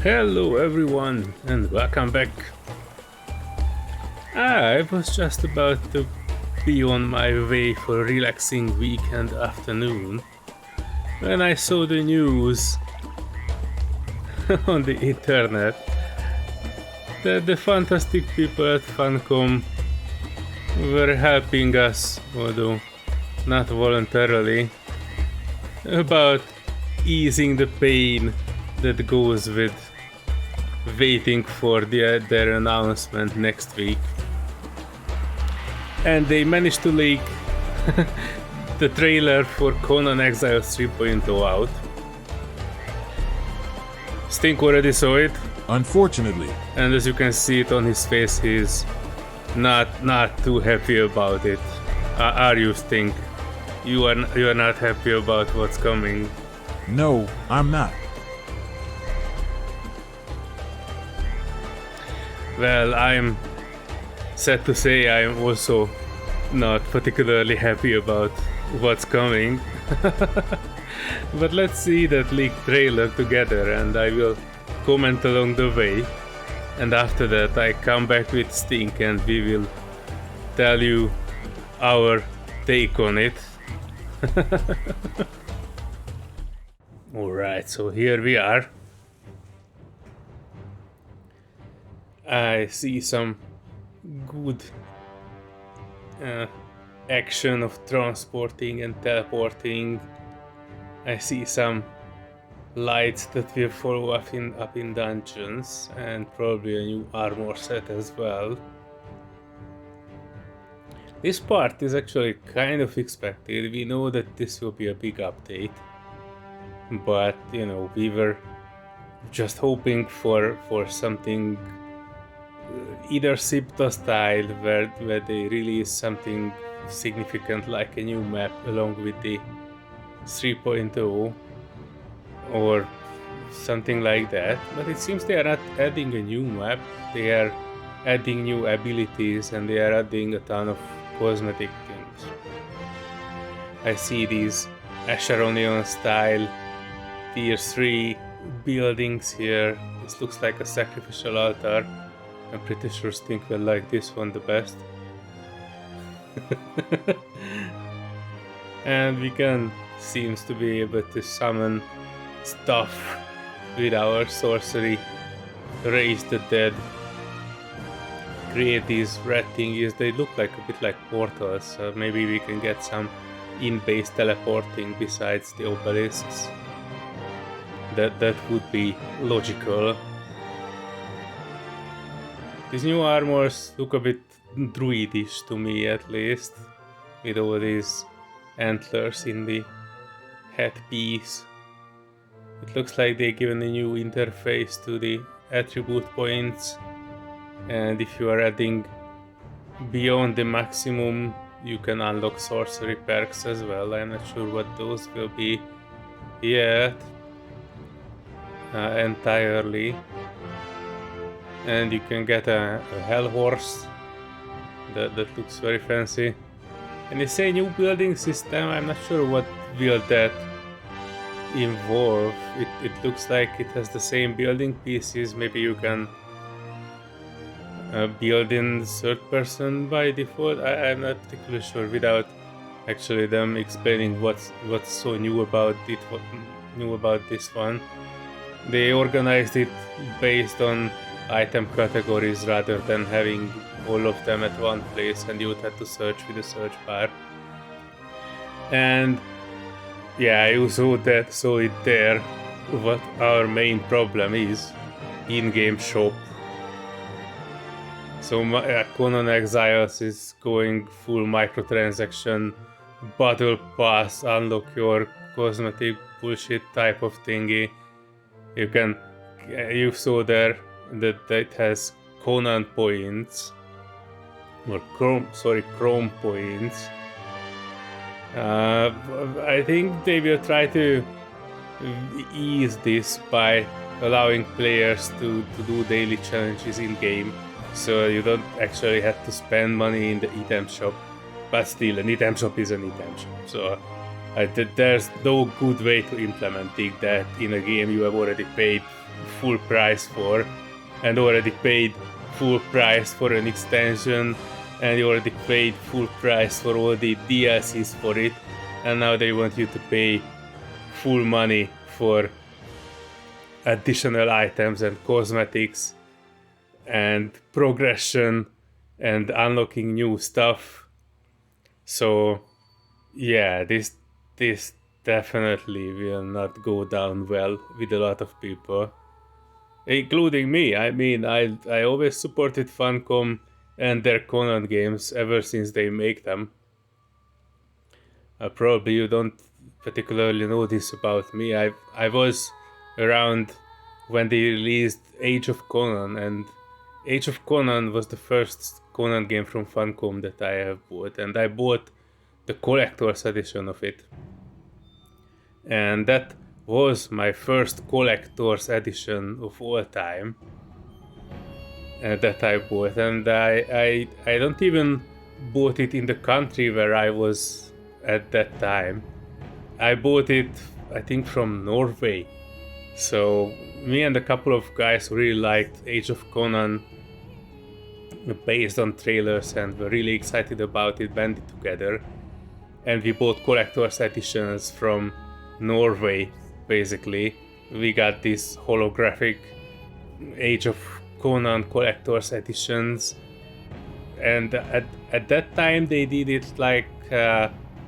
Hello everyone and welcome back. I was just about to be on my way for a relaxing weekend afternoon when I saw the news on the internet that the fantastic people at Funcom were helping us, although not voluntarily, about easing the pain that goes with waiting for their announcement next week. And they managed to leak the trailer for Conan Exiles 3.0 out. Stink already saw it. Unfortunately. And as you can see it on his face, he's not too happy about it. Are you, Stink? You are not happy about what's coming? No, I'm not. Well, I'm sad to say I'm also not particularly happy about what's coming. But let's see that leaked trailer together and I will comment along the way. And after that I come back with Stink and we will tell you our take on it. Alright, so here we are. I see some good action of transporting and teleporting. I see some lights that will follow up in dungeons and probably a new armor set as well. This part is actually kind of expected. We know that this will be a big update, but you know, we were just hoping for something either Sipta style where they release something significant like a new map along with the 3.0 or something like that, but it seems they are not adding a new map, they are adding new abilities and they are adding a ton of cosmetic things. I see these Asheronian style tier 3 buildings here. This looks like a sacrificial altar. I'm pretty sure Stink will like this one the best. And we can seems to be able to summon stuff with our sorcery, raise the dead, create these red thingies. They look like a bit like portals, so maybe we can get some in-base teleporting besides the obelisks. That would be logical. These new armors look a bit druidish to me, at least, with all these antlers in the headpiece. It looks like they've given a new interface to the attribute points, and if you are adding beyond the maximum, you can unlock sorcery perks as well. I'm not sure what those will be yet entirely. And you can get a hell horse that looks very fancy. And they say new building system. I'm not sure what will that involve. It looks like it has the same building pieces. Maybe you can build in third person by default. I'm not particularly sure without actually them explaining what's so new about it. What new about this one? They organized it based on item categories rather than having all of them at one place, and you would have to search with the search bar. And yeah, you saw it there. What our main problem is in-game shop. So Conan Exiles is going full microtransaction, battle pass, unlock your cosmetic bullshit type of thingy. You saw there that it has Conan points or Chrome points. I think they will try to ease this by allowing players to do daily challenges in game, so you don't actually have to spend money in the item shop. But still, an item shop is an item shop, so there's no good way to implementing that in a game you have already paid full price for, and already paid full price for an extension, and you already paid full price for all the DLCs for it, and now they want you to pay full money for additional items and cosmetics and progression and unlocking new stuff. So yeah, this definitely will not go down well with a lot of people, including me. I mean, I always supported Funcom and their Conan games ever since they make them. Probably you don't particularly know this about me. I was around when they released Age of Conan, and Age of Conan was the first Conan game from Funcom that I have bought, and I bought the collector's edition of it. And that was my first collector's edition of all time that I bought, and I don't even bought it in the country where I was at that time. I bought it, I think, from Norway. So me and a couple of guys who really liked Age of Conan based on trailers and were really excited about it banded together, and we bought collector's editions from Norway. Basically, we got these holographic Age of Conan collector's editions, and at that time they did it like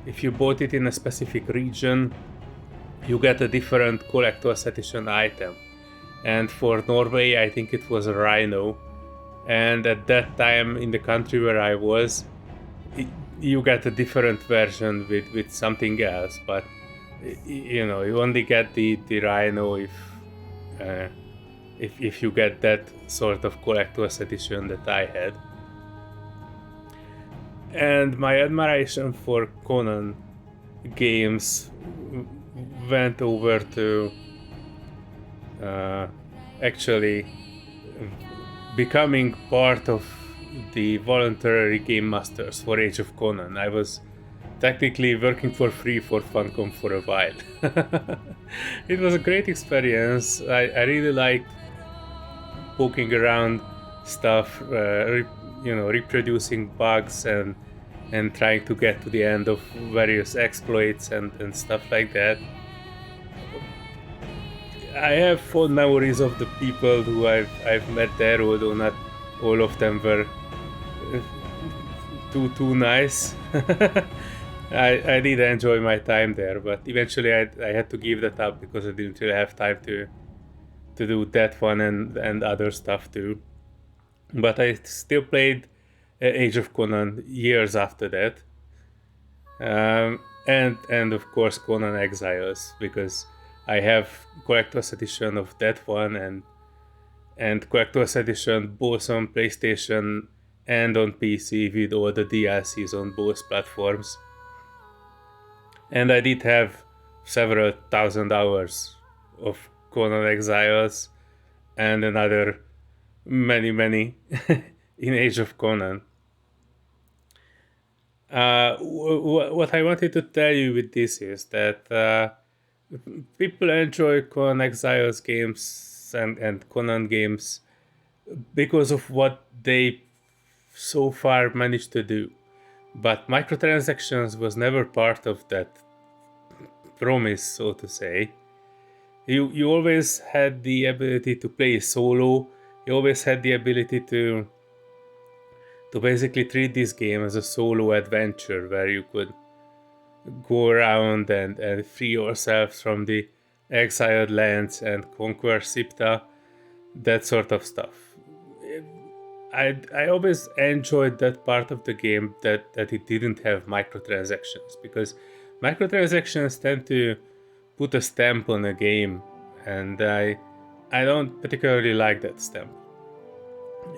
if you bought it in a specific region, you get a different collector's edition item. And for Norway, I think it was a rhino, and at that time in the country where I was, you get a different version with something else, but you know, you only get the rhino if you get that sort of collector's edition that I had. And my admiration for Conan games went over to actually becoming part of the voluntary game masters for Age of Conan. I was technically working for free for Funcom for a while. It was a great experience. I really liked poking around stuff, reproducing bugs and trying to get to the end of various exploits and stuff like that. I have fond memories of the people who I've met there, although not all of them were too nice. I did enjoy my time there, but eventually I had to give that up because I didn't really have time to do that one and other stuff too. But I still played Age of Conan years after that, and of course Conan Exiles, because I have collector's edition of that one and collector's edition both on PlayStation and on PC with all the DLCs on both platforms. And I did have several thousand hours of Conan Exiles and another many in Age of Conan. What I wanted to tell you with this is that people enjoy Conan Exiles games and Conan games because of what they so far managed to do. But microtransactions was never part of that promise, so to say. You always had the ability to play solo. You always had the ability to basically treat this game as a solo adventure where you could go around and free yourself from the exiled lands and conquer Sipta, that sort of stuff. I always enjoyed that part of the game that it didn't have microtransactions, because microtransactions tend to put a stamp on a game, and I don't particularly like that stamp.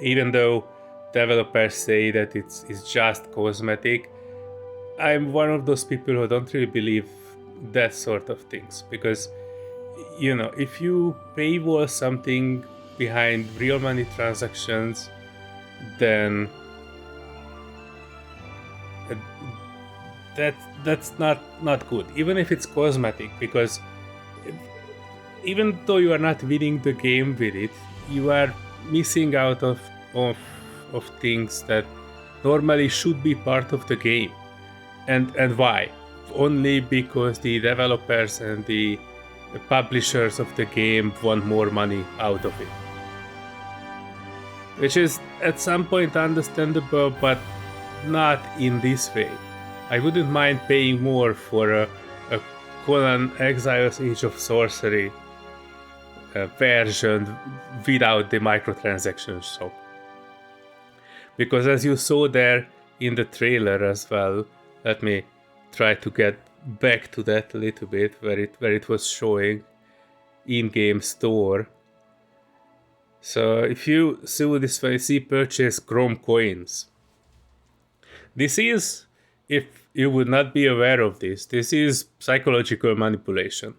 Even though developers say that it's just cosmetic, I'm one of those people who don't really believe that sort of things, because you know, if you paywall something behind real money transactions, then that's not good, even if it's cosmetic, because even though you are not winning the game with it, you are missing out of things that normally should be part of the game. And why? Only because the developers and the publishers of the game want more money out of it. Which is at some point understandable, but not in this way. I wouldn't mind paying more for a Conan Exiles Age of Sorcery version without the microtransactions shop. Because as you saw there in the trailer as well, let me try to get back to that a little bit, where it was showing in-game store. So if you see this way, see purchase Chrome coins. This is, if you would not be aware of this is psychological manipulation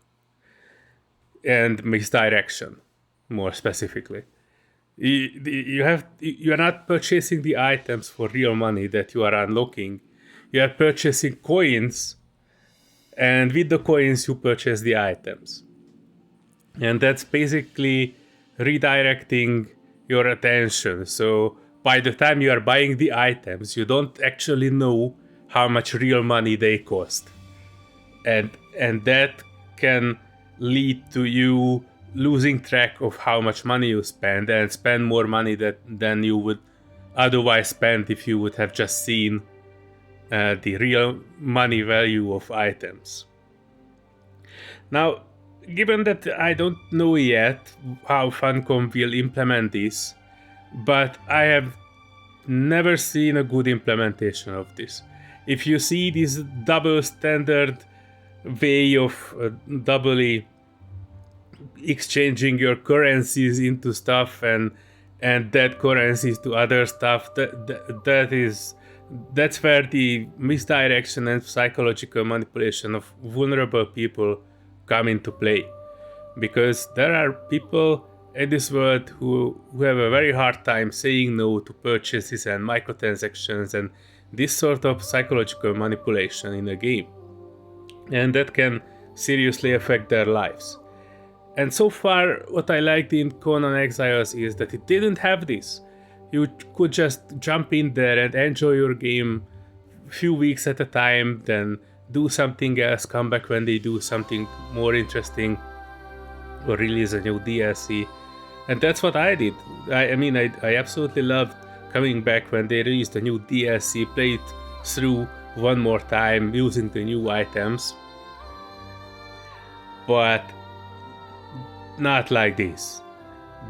and misdirection, more specifically. You are not purchasing the items for real money that you are unlocking. You are purchasing coins, and with the coins you purchase the items. And that's basically redirecting your attention. So by the time you are buying the items, you don't actually know how much real money they cost. And that can lead to you losing track of how much money you spend, and spend more money than you would otherwise spend if you would have just seen the real money value of items. Now, given that I don't know yet how Funcom will implement this, but I have never seen a good implementation of this. If you see this double standard way of doubly exchanging your currencies into stuff and that currencies to other stuff, that's where the misdirection and psychological manipulation of vulnerable people come into play. Because there are people in this world who have a very hard time saying no to purchases and microtransactions and this sort of psychological manipulation in a game. And that can seriously affect their lives. And so far, what I liked in Conan Exiles is that it didn't have this. You could just jump in there and enjoy your game a few weeks at a time, then do something else, come back when they do something more interesting, or release a new DLC. And that's what I did. I absolutely loved coming back when they released a new DLC, play it through one more time using the new items. But not like this.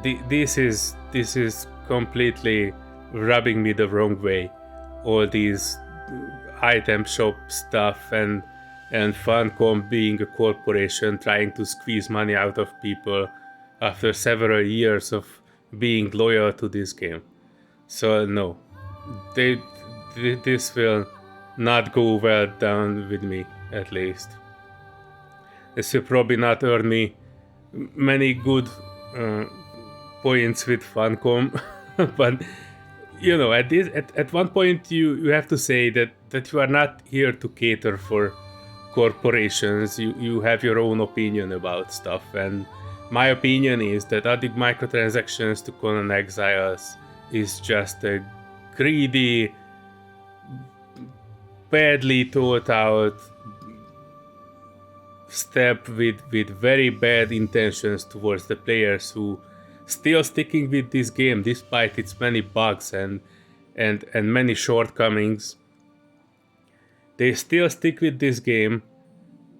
This is completely rubbing me the wrong way. All these item shop stuff and Funcom being a corporation trying to squeeze money out of people after several years of being loyal to this game. So no, this will not go well down with me, at least. This will probably not earn me many good points with Funcom, but you know, at one point you have to say that you are not here to cater for corporations. You have your own opinion about stuff, and my opinion is that adding microtransactions to Conan Exiles is just a greedy, badly thought out step with very bad intentions towards the players who still sticking with this game despite its many bugs and many shortcomings. They still stick with this game,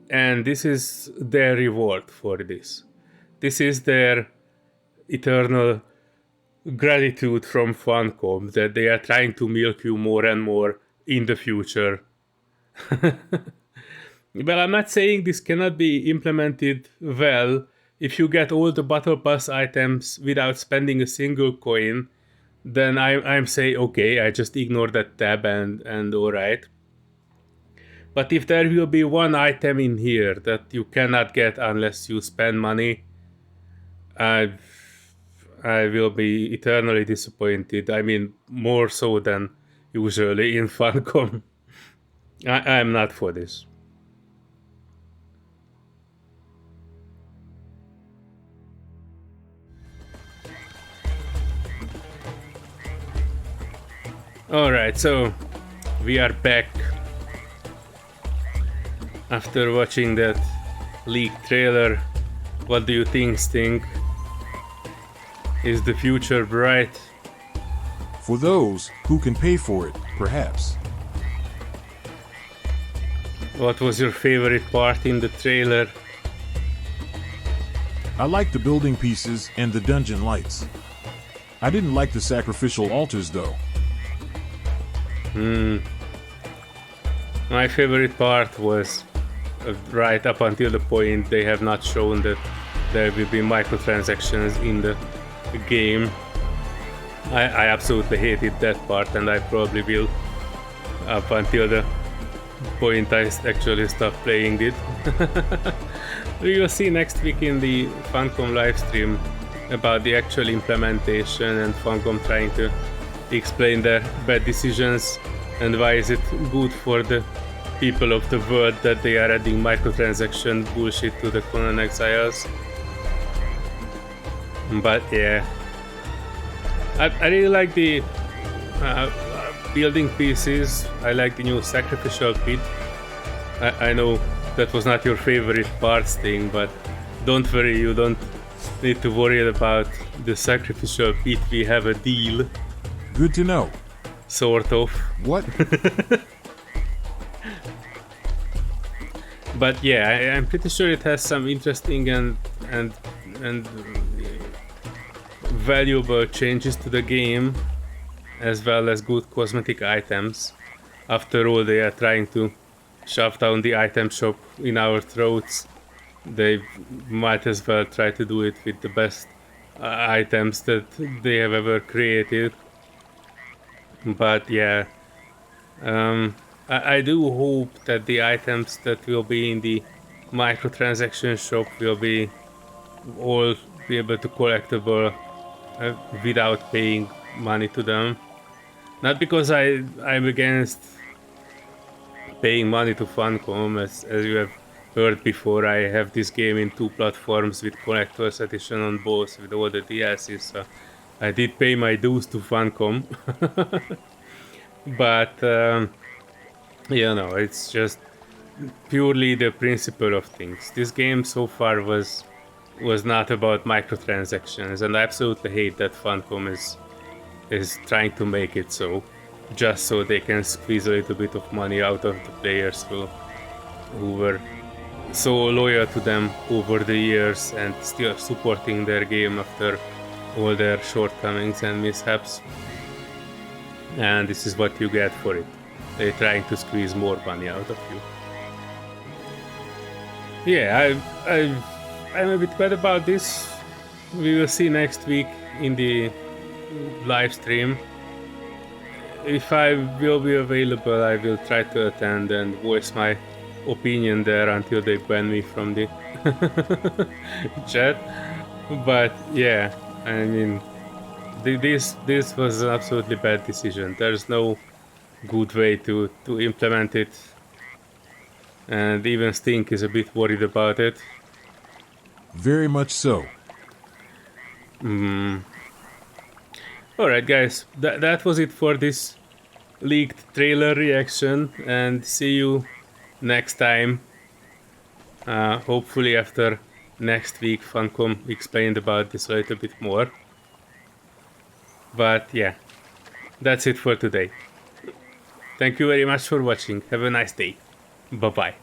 and this is their reward for this. This is their eternal gratitude from Funcom, that they are trying to milk you more and more in the future. Well, I'm not saying this cannot be implemented well. If you get all the Battle Pass items without spending a single coin, then I'm say okay, I just ignore that tab and alright. But if there will be one item in here that you cannot get unless you spend money, I will be eternally disappointed. I mean, more so than usually in Funcom. I'm not for this. Alright, so we are back after watching that leaked trailer. What do you think, Sting? Is the future bright? For those who can pay for it, perhaps. What was your favorite part in the trailer? I like the building pieces and the dungeon lights. I didn't like the sacrificial altars though. My favorite part was right up until the point they have not shown that there will be microtransactions in the game. I absolutely hated that part, and I probably will up until the point I actually stop playing it. We will see next week in the Funcom livestream about the actual implementation and Funcom trying to explain their bad decisions and why is it good for the people of the world that they are adding microtransaction bullshit to the Conan Exiles. But yeah, I really like the building pieces. I like the new sacrificial pit. I know that was not your favorite parts thing, but don't worry, you don't need to worry about the sacrificial pit. We have a deal. Good to know. Sort of. What? But yeah, I'm pretty sure it has some interesting and valuable changes to the game, as well as good cosmetic items. After all, they are trying to shove down the item shop in our throats. They might as well try to do it with the best items that they have ever created. But yeah, I do hope that the items that will be in the microtransaction shop will be all be able to collectible without paying money to them. Not because I'm against paying money to Funcom, as you have heard before. I have this game in 2 platforms with collector's edition on both with all the DLCs, so I did pay my dues to Funcom. But you know, it's just purely the principle of things. This game so far was not about microtransactions, and I absolutely hate that Funcom is trying to make it so, just so they can squeeze a little bit of money out of the players who were so loyal to them over the years and still supporting their game after all their shortcomings and mishaps. And this is what you get for it. They're trying to squeeze more money out of you. Yeah, I'm a bit glad about this. We will see next week in the live stream. If I will be available, I will try to attend and voice my opinion there until they ban me from the chat. But yeah, I mean, this was an absolutely bad decision. There's no good way to implement it, and even Stink is a bit worried about it. Very much so. Alright guys, that was it for this leaked trailer reaction, and see you next time. Hopefully after next week Funcom explained about this a little bit more. But yeah, that's it for today. Thank you very much for watching. Have a nice day. Bye bye.